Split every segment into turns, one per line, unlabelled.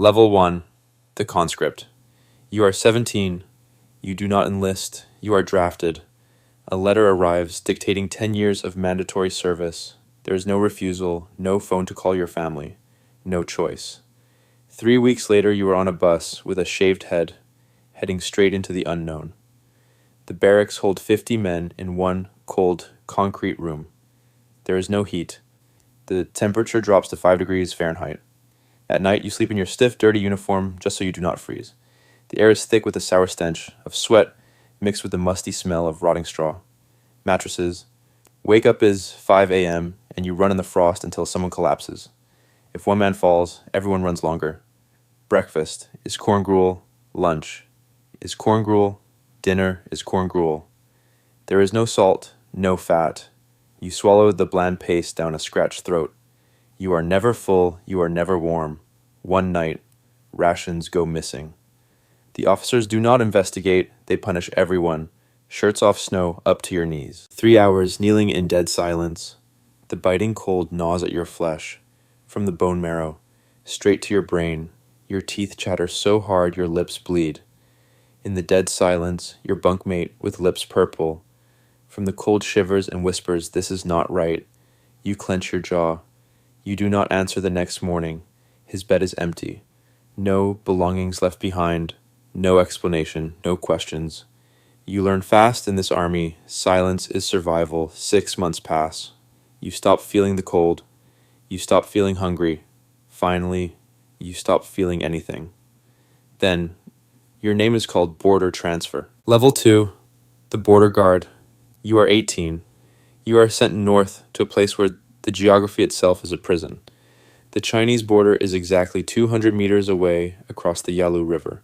Level 1. The conscript. You are 17. You do not enlist. You are drafted. A letter arrives dictating 10 years of mandatory service. There is no refusal, no phone to call your family, no choice. 3 weeks later, you are on a bus with a shaved head, heading straight into the unknown. The barracks hold 50 men in one cold, concrete room. There is no heat. The temperature drops to 5 degrees Fahrenheit. At night, you sleep in your stiff, dirty uniform just so you do not freeze. The air is thick with a sour stench of sweat mixed with the musty smell of rotting straw. Mattresses. Wake up is 5 a.m. and you run in the frost until someone collapses. If one man falls, everyone runs longer. Breakfast is corn gruel. Lunch is corn gruel. Dinner is corn gruel. There is no salt, no fat. You swallow the bland paste down a scratched throat. You are never full, you are never warm. One night, rations go missing. The officers do not investigate, they punish everyone. Shirts off snow up to your knees. 3 hours kneeling in dead silence. The biting cold gnaws at your flesh, from the bone marrow, straight to your brain. Your teeth chatter so hard your lips bleed. In the dead silence, your bunkmate with lips purple. From the cold shivers and whispers, this is not right. You clench your jaw. You do not answer the next morning. His bed is empty. No belongings left behind. No explanation, no questions. You learn fast in this army. Silence is survival. 6 months pass. You stop feeling the cold. You stop feeling hungry. Finally, you stop feeling anything. Then, your name is called border transfer. Level 2. The border guard. You are 18. You are sent north to a place where the geography itself is a prison. The Chinese border is exactly 200 meters away across the Yalu River.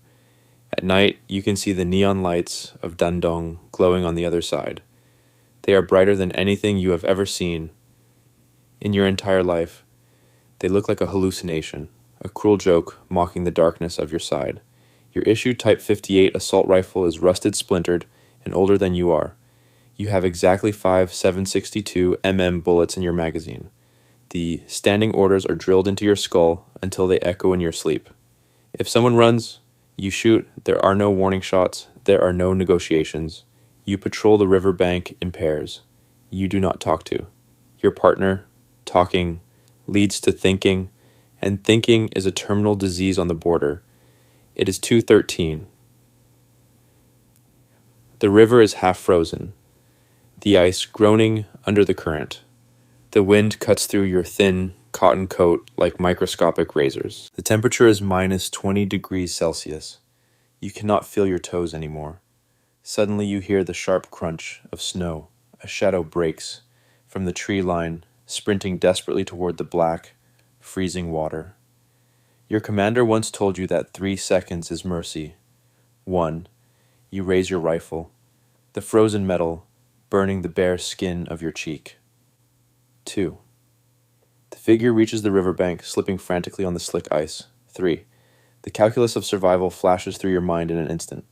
At night, you can see the neon lights of Dandong glowing on the other side. They are brighter than anything you have ever seen in your entire life. They look like a hallucination, a cruel joke mocking the darkness of your side. Your issue Type 58 assault rifle is rusted, splintered, and older than you are. You have exactly 5 7.62 mm bullets in your magazine. The standing orders are drilled into your skull until they echo in your sleep. If someone runs, you shoot. There are no warning shots. There are no negotiations. You patrol the riverbank in pairs. You do not talk to. Your partner, talking, leads to thinking, and thinking is a terminal disease on the border. It is 2:13. The river is half frozen. The ice groaning under the current. The wind cuts through your thin cotton coat like microscopic razors. The temperature is minus 20 degrees Celsius. You cannot feel your toes anymore. Suddenly you hear the sharp crunch of snow. A shadow breaks from the tree line, sprinting desperately toward the black, freezing water. Your commander once told you that 3 seconds is mercy. 1. You raise your rifle. The frozen metal burning the bare skin of your cheek. 2. The figure reaches the riverbank, slipping frantically on the slick ice. 3. The calculus of survival flashes through your mind in an instant.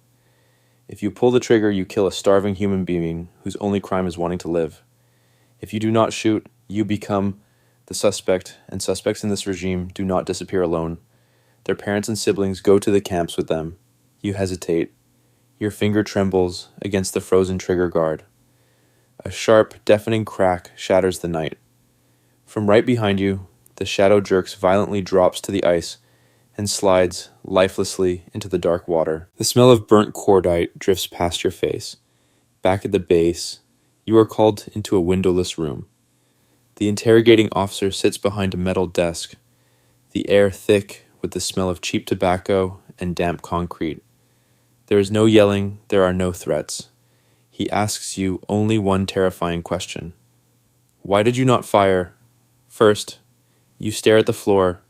If you pull the trigger, you kill a starving human being whose only crime is wanting to live. If you do not shoot, you become the suspect, and suspects in this regime do not disappear alone. Their parents and siblings go to the camps with them. You hesitate. Your finger trembles against the frozen trigger guard. A sharp, deafening crack shatters the night. From right behind you, the shadow jerks violently, drops to the ice, and slides lifelessly into the dark water. The smell of burnt cordite drifts past your face. Back at the base, you are called into a windowless room. The interrogating officer sits behind a metal desk, the air thick with the smell of cheap tobacco and damp concrete. There is no yelling, there are no threats. He asks you only one terrifying question. Why did you not fire? First, you stare at the floor,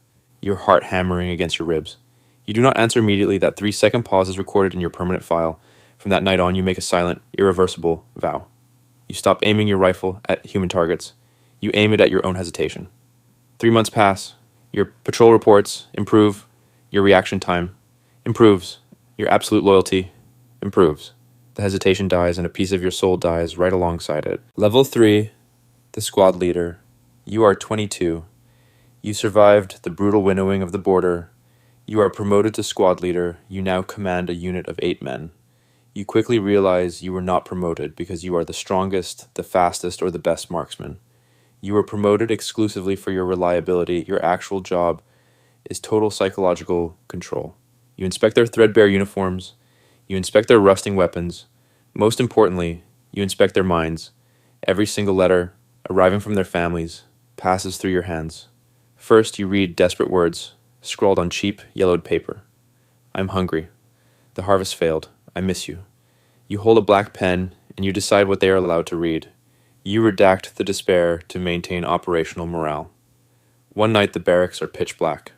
your heart hammering against your ribs. You do not answer immediately. That 3-second pause is recorded in your permanent file. From that night on, you make a silent, irreversible vow. You stop aiming your rifle at human targets. You aim it at your own hesitation. 3 months pass. Your patrol reports improve. Your reaction time improves. Your absolute loyalty improves. The hesitation dies and a piece of your soul dies right alongside it. Level 3, the squad leader. You are 22. You survived the brutal winnowing of the border. You are promoted to squad leader. You now command a unit of 8 men. You quickly realize you were not promoted because you are the strongest, the fastest, or the best marksman. You were promoted exclusively for your reliability. Your actual job is total psychological control. You inspect their threadbare uniforms. You inspect their rusting weapons. Most importantly, you inspect their minds. Every single letter, arriving from their families, passes through your hands. First, you read desperate words, scrawled on cheap, yellowed paper. I'm hungry. The harvest failed. I miss you. You hold a black pen, and you decide what they are allowed to read. You redact the despair to maintain operational morale. One night the barracks are pitch black.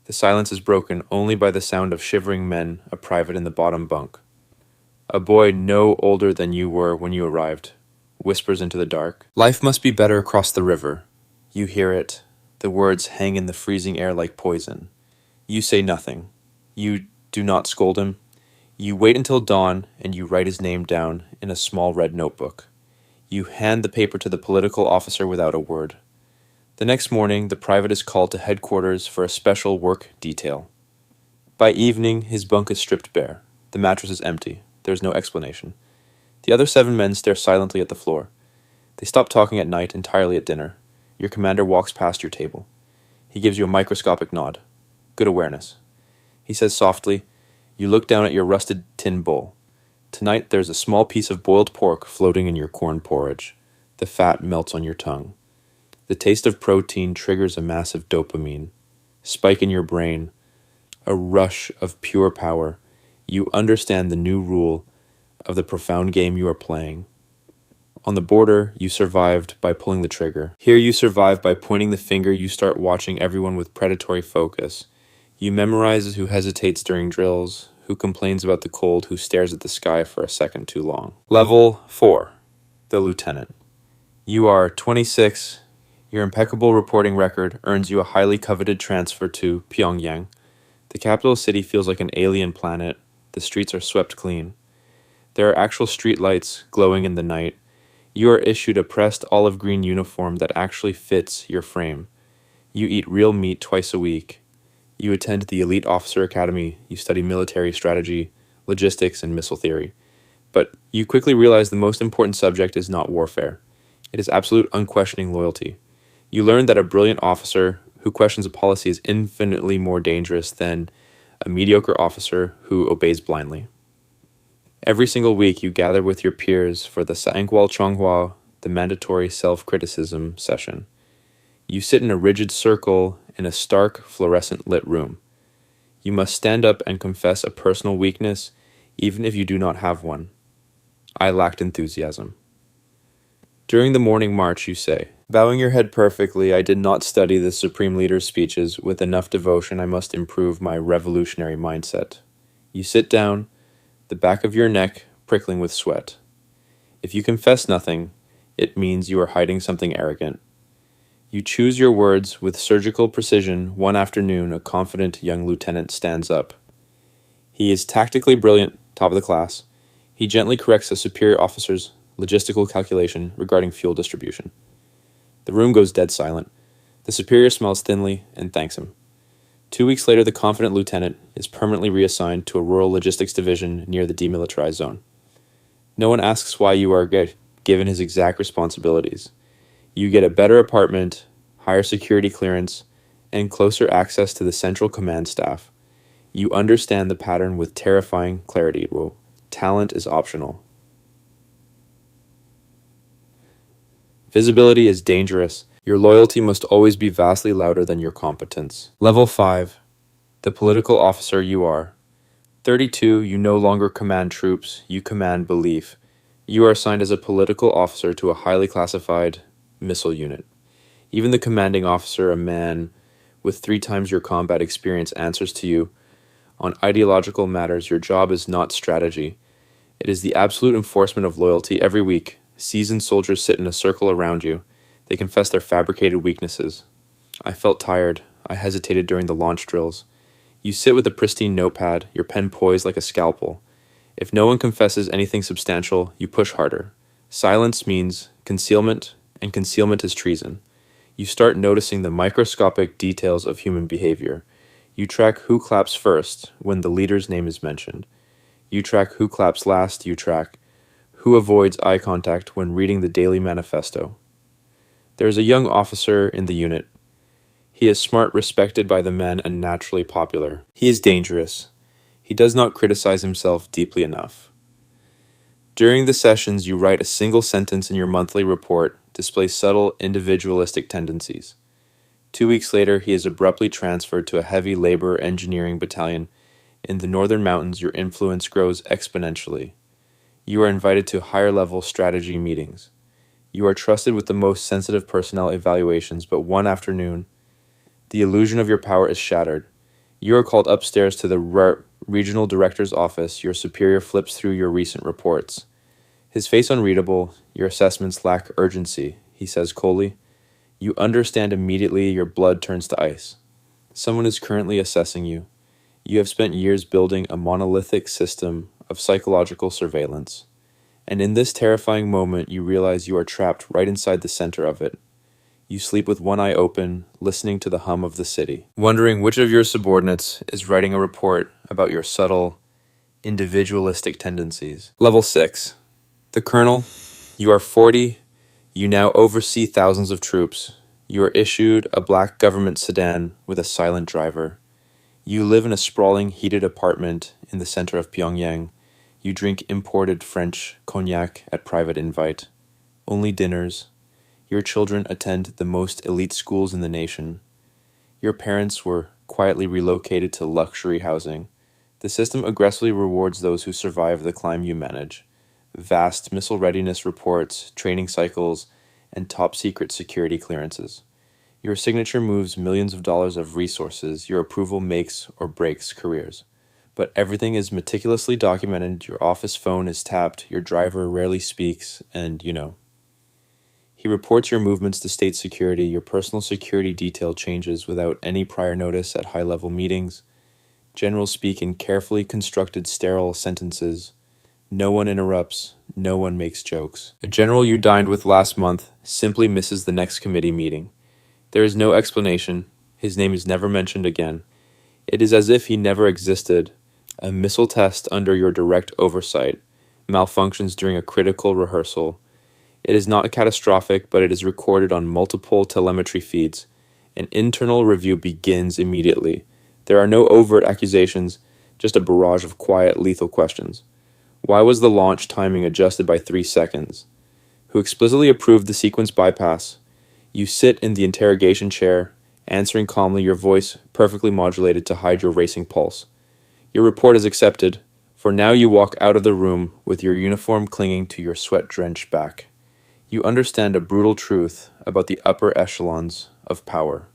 The silence is broken only by the sound of shivering men, a private in the bottom bunk. A boy no older than you were when you arrived whispers into the dark. Life must be better across the river. You hear it. The words hang in the freezing air like poison. You say nothing. You do not scold him. You wait until dawn and you write his name down in a small red notebook. You hand the paper to the political officer without a word. The next morning, the private is called to headquarters for a special work detail. By evening, his bunk is stripped bare. The mattress is empty. There is no explanation. The other 7 men stare silently at the floor. They stop talking at night, entirely at dinner. Your commander walks past your table. He gives you a microscopic nod. Good awareness. He says softly, you look down at your rusted tin bowl. Tonight there's a small piece of boiled pork floating in your corn porridge. The fat melts on your tongue. The taste of protein triggers a massive dopamine. Spike in your brain. A rush of pure power. You understand the new rule of the profound game you are playing. On the border, you survived by pulling the trigger. Here you survive by pointing the finger. You start watching everyone with predatory focus. You memorize who hesitates during drills, who complains about the cold, who stares at the sky for a second too long. Level 4. The Lieutenant. You are 26. Your impeccable reporting record earns you a highly coveted transfer to Pyongyang. The capital city feels like an alien planet. The streets are swept clean. There are actual street lights glowing in the night. You are issued a pressed olive green uniform that actually fits your frame. You eat real meat twice a week. You attend the Elite Officer Academy. You study military strategy, logistics, and missile theory. But you quickly realize the most important subject is not warfare. It is absolute unquestioning loyalty. You learn that a brilliant officer who questions a policy is infinitely more dangerous than a mediocre officer who obeys blindly. Every single week you gather with your peers for the Sangwal Chonghua, the mandatory self-criticism session. You sit in a rigid circle in a stark, fluorescent lit room. You must stand up and confess a personal weakness, even if you do not have one. I lacked enthusiasm. During the morning march, you say, bowing your head perfectly, I did not study the Supreme Leader's speeches with enough devotion. I must improve my revolutionary mindset. You sit down, the back of your neck prickling with sweat. If you confess nothing, it means you are hiding something arrogant. You choose your words with surgical precision. One afternoon, a confident young lieutenant stands up. He is tactically brilliant, top of the class. He gently corrects a superior officer's logistical calculation regarding fuel distribution. The room goes dead silent. The superior smiles thinly and thanks him. 2 weeks later, the confident lieutenant is permanently reassigned to a rural logistics division near the demilitarized zone. No one asks why you are given his exact responsibilities. You get a better apartment, higher security clearance, and closer access to the central command staff. You understand the pattern with terrifying clarity. Well, talent is optional. Visibility is dangerous. Your loyalty must always be vastly louder than your competence. Level 5. The political officer you are. 32. You no longer command troops. You command belief. You are assigned as a political officer to a highly classified missile unit. Even the commanding officer, a man with 3 times your combat experience, answers to you. On ideological matters, your job is not strategy. It is the absolute enforcement of loyalty. Every week, seasoned soldiers sit in a circle around you. They confess their fabricated weaknesses. I felt tired. I hesitated during the launch drills. You sit with a pristine notepad, your pen poised like a scalpel. If no one confesses anything substantial, you push harder. Silence means concealment, and concealment is treason. You start noticing the microscopic details of human behavior. You track who claps first when the leader's name is mentioned. You track who claps last. You track who avoids eye contact when reading the daily manifesto. There is a young officer in the unit. He is smart, respected by the men, and naturally popular. He is dangerous. He does not criticize himself deeply enough. During the sessions, you write a single sentence in your monthly report, displays subtle individualistic tendencies. 2 weeks later, he is abruptly transferred to a heavy labor engineering battalion. In the northern mountains, your influence grows exponentially. You are invited to higher-level strategy meetings. You are trusted with the most sensitive personnel evaluations, but one afternoon, the illusion of your power is shattered. You are called upstairs to the regional director's office. Your superior flips through your recent reports. His face unreadable, your assessments lack urgency. He says coldly, "You understand immediately, your blood turns to ice. Someone is currently assessing you. You have spent years building a monolithic system of psychological surveillance. And in this terrifying moment, you realize you are trapped right inside the center of it. You sleep with one eye open, listening to the hum of the city, wondering which of your subordinates is writing a report about your subtle, individualistic tendencies." Level 6. The Colonel. You are 40. You now oversee thousands of troops. You are issued a black government sedan with a silent driver. You live in a sprawling, heated apartment in the center of Pyongyang. You drink imported French cognac at private invite. Only dinners. Your children attend the most elite schools in the nation. Your parents were quietly relocated to luxury housing. The system aggressively rewards those who survive the climb you manage. Vast missile readiness reports, training cycles, and top-secret security clearances. Your signature moves millions of dollars of resources. Your approval makes or breaks careers. But everything is meticulously documented. Your office phone is tapped. Your driver rarely speaks, and He reports your movements to state security. Your personal security detail changes without any prior notice at high-level meetings. Generals speak in carefully constructed, sterile sentences. No one interrupts. No one makes jokes. A general you dined with last month simply misses the next committee meeting. There is no explanation. His name is never mentioned again. It is as if he never existed. A missile test under your direct oversight malfunctions during a critical rehearsal. It is not catastrophic, but it is recorded on multiple telemetry feeds. An internal review begins immediately. There are no overt accusations, just a barrage of quiet, lethal questions. Why was the launch timing adjusted by 3 seconds? Who explicitly approved the sequence bypass? You sit in the interrogation chair, answering calmly, your voice perfectly modulated to hide your racing pulse. Your report is accepted, for now you walk out of the room with your uniform clinging to your sweat-drenched back. You understand a brutal truth about the upper echelons of power.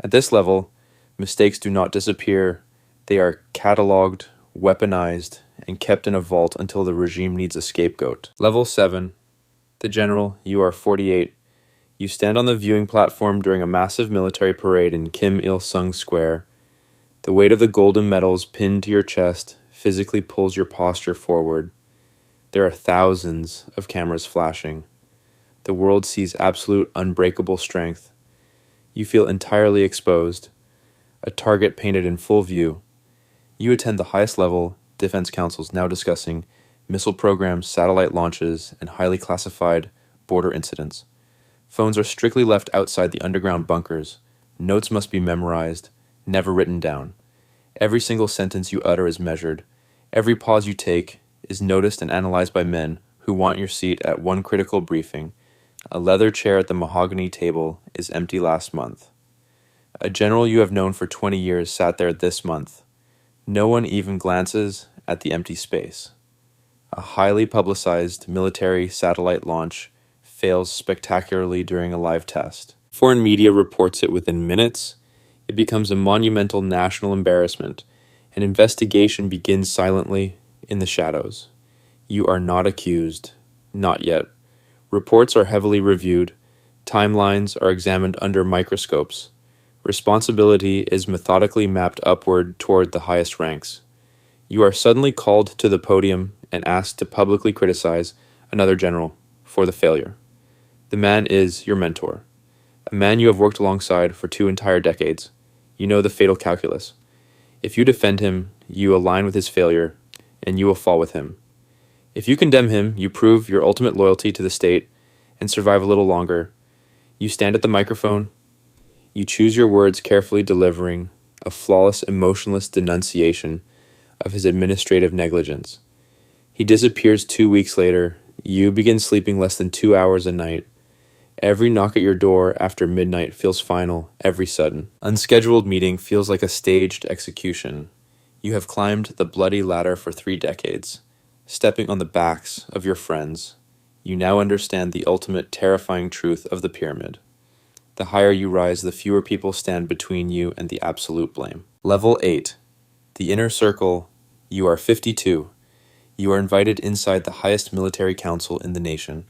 At this level, mistakes do not disappear. They are catalogued, weaponized, and kept in a vault until the regime needs a scapegoat. Level 7. The General. You are 48. You stand on the viewing platform during a massive military parade in Kim Il-sung Square. The weight of the golden medals pinned to your chest physically pulls your posture forward. There are thousands of cameras flashing. The world sees absolute, unbreakable strength. You feel entirely exposed, a target painted in full view. You attend the highest level defense councils now discussing missile programs, satellite launches, and highly classified border incidents. Phones are strictly left outside the underground bunkers. Notes must be memorized, never written down. Every single sentence you utter is measured. Every pause you take is noticed and analyzed by men who want your seat at one critical briefing. A leather chair at the mahogany table is empty last month. A general you have known for 20 years sat there this month. No one even glances at the empty space. A highly publicized military satellite launch fails spectacularly during a live test. Foreign media reports it within minutes. It becomes a monumental national embarrassment. An investigation begins silently in the shadows. You are not accused. Not yet. Reports are heavily reviewed. Timelines are examined under microscopes. Responsibility is methodically mapped upward toward the highest ranks. You are suddenly called to the podium and asked to publicly criticize another general for the failure. The man is your mentor, a man you have worked alongside for 2 entire decades. You know the fatal calculus. If you defend him, you align with his failure, and you will fall with him. If you condemn him, you prove your ultimate loyalty to the state and survive a little longer. You stand at the microphone, you choose your words carefully, delivering a flawless, emotionless denunciation of his administrative negligence. He disappears 2 weeks later. You begin sleeping less than 2 hours a night. Every knock at your door after midnight feels final, every sudden. Unscheduled meeting feels like a staged execution. You have climbed the bloody ladder for 3 decades, stepping on the backs of your friends. You now understand the ultimate terrifying truth of the pyramid. The higher you rise, the fewer people stand between you and the absolute blame. Level 8. The inner circle. You are 52. You are invited inside the highest military council in the nation.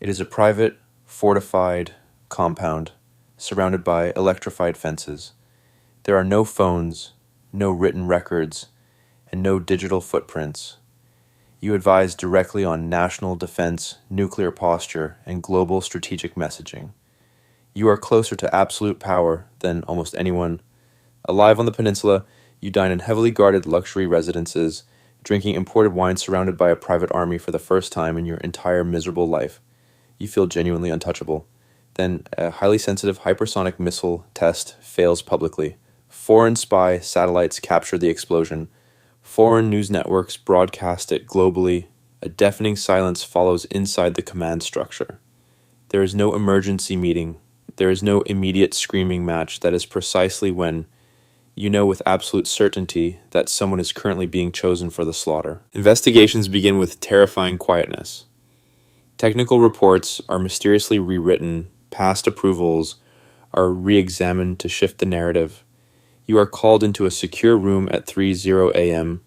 It is a private, fortified compound, surrounded by electrified fences. There are no phones, no written records, and no digital footprints. You advise directly on national defense, nuclear posture, and global strategic messaging. You are closer to absolute power than almost anyone. Alive on the peninsula, you dine in heavily guarded luxury residences, drinking imported wine surrounded by a private army for the first time in your entire miserable life. You feel genuinely untouchable. Then a highly sensitive hypersonic missile test fails publicly. Foreign spy satellites capture the explosion. Foreign news networks broadcast it globally. A deafening silence follows inside the command structure. There is no emergency meeting. There is no immediate screaming match. That is precisely when you know with absolute certainty that someone is currently being chosen for the slaughter. Investigations begin with terrifying quietness. Technical reports are mysteriously rewritten. Past approvals are re-examined to shift the narrative. You are called into a secure room at 3:00 a.m.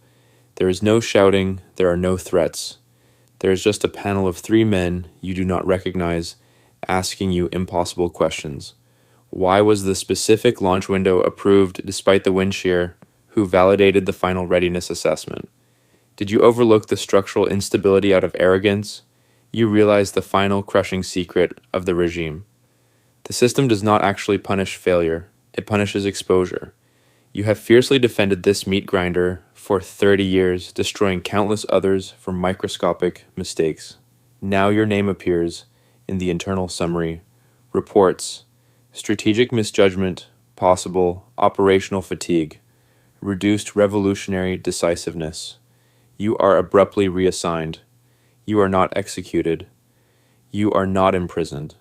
There is no shouting. There are no threats. There is just a panel of 3 men you do not recognize, asking you impossible questions. Why was the specific launch window approved despite the wind shear? Who validated the final readiness assessment? Did you overlook the structural instability out of arrogance? You realize the final crushing secret of the regime. The system does not actually punish failure. It punishes exposure. You have fiercely defended this meat grinder for 30 years, destroying countless others for microscopic mistakes. Now your name appears in the internal summary. Reports: strategic misjudgment, possible operational fatigue, reduced revolutionary decisiveness. You are abruptly reassigned. You are not executed. You are not imprisoned.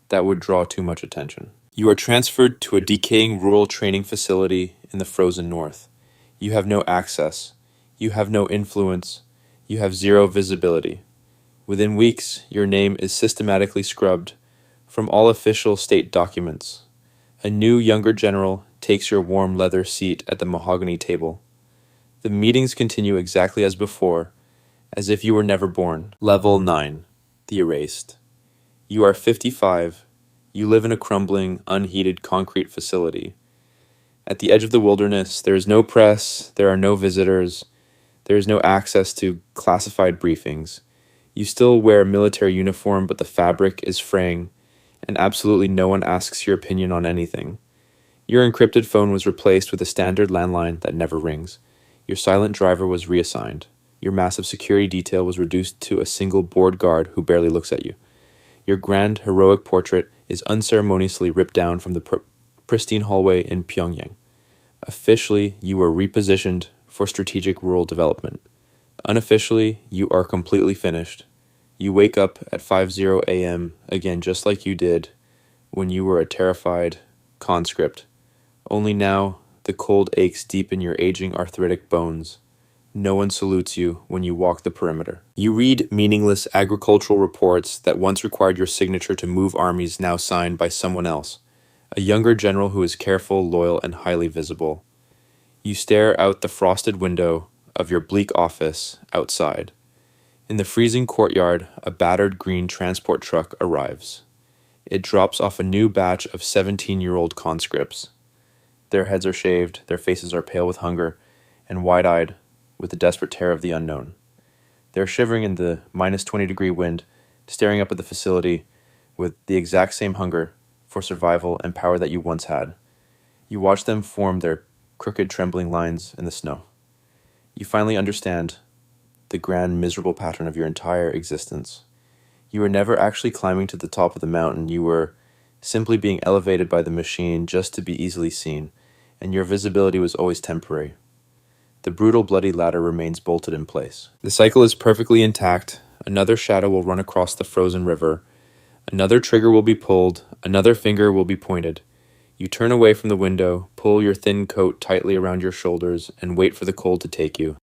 That would draw too much attention. You are transferred to a decaying rural training facility in the frozen north. You have no access. You have no influence. You have zero visibility. Within weeks, your name is systematically scrubbed from all official state documents. A new, younger general takes your warm leather seat at the mahogany table. The meetings continue exactly as before, as if you were never born. Level 9. The Erased. You are 55. You live in a crumbling, unheated concrete facility. At the edge of the wilderness, there is no press, there are no visitors, there is no access to classified briefings. You still wear a military uniform, but the fabric is fraying, and absolutely no one asks your opinion on anything. Your encrypted phone was replaced with a standard landline that never rings. Your silent driver was reassigned. Your massive security detail was reduced to a single bored guard who barely looks at you. Your grand, heroic portrait is unceremoniously ripped down from the pristine hallway in Pyongyang. Officially, you were repositioned for strategic rural development. Unofficially, you are completely finished. You wake up at 5:00 a.m. again just like you did when you were a terrified conscript. Only now, the cold aches deep in your aging arthritic bones. No one salutes you when you walk the perimeter. You read meaningless agricultural reports that once required your signature to move armies now signed by someone else, a younger general who is careful, loyal, and highly visible. You stare out the frosted window of your bleak office outside. In the freezing courtyard, a battered green transport truck arrives. It drops off a new batch of 17-year-old conscripts. Their heads are shaved, their faces are pale with hunger, and wide-eyed with the desperate terror of the unknown. They're shivering in the -20-degree wind, staring up at the facility with the exact same hunger for survival and power that you once had. You watch them form their crooked, trembling lines in the snow. You finally understand the grand, miserable pattern of your entire existence. You were never actually climbing to the top of the mountain. You were simply being elevated by the machine just to be easily seen, and your visibility was always temporary. The brutal, bloody ladder remains bolted in place. The cycle is perfectly intact. Another shadow will run across the frozen river. Another trigger will be pulled. Another finger will be pointed. You turn away from the window, pull your thin coat tightly around your shoulders, and wait for the cold to take you.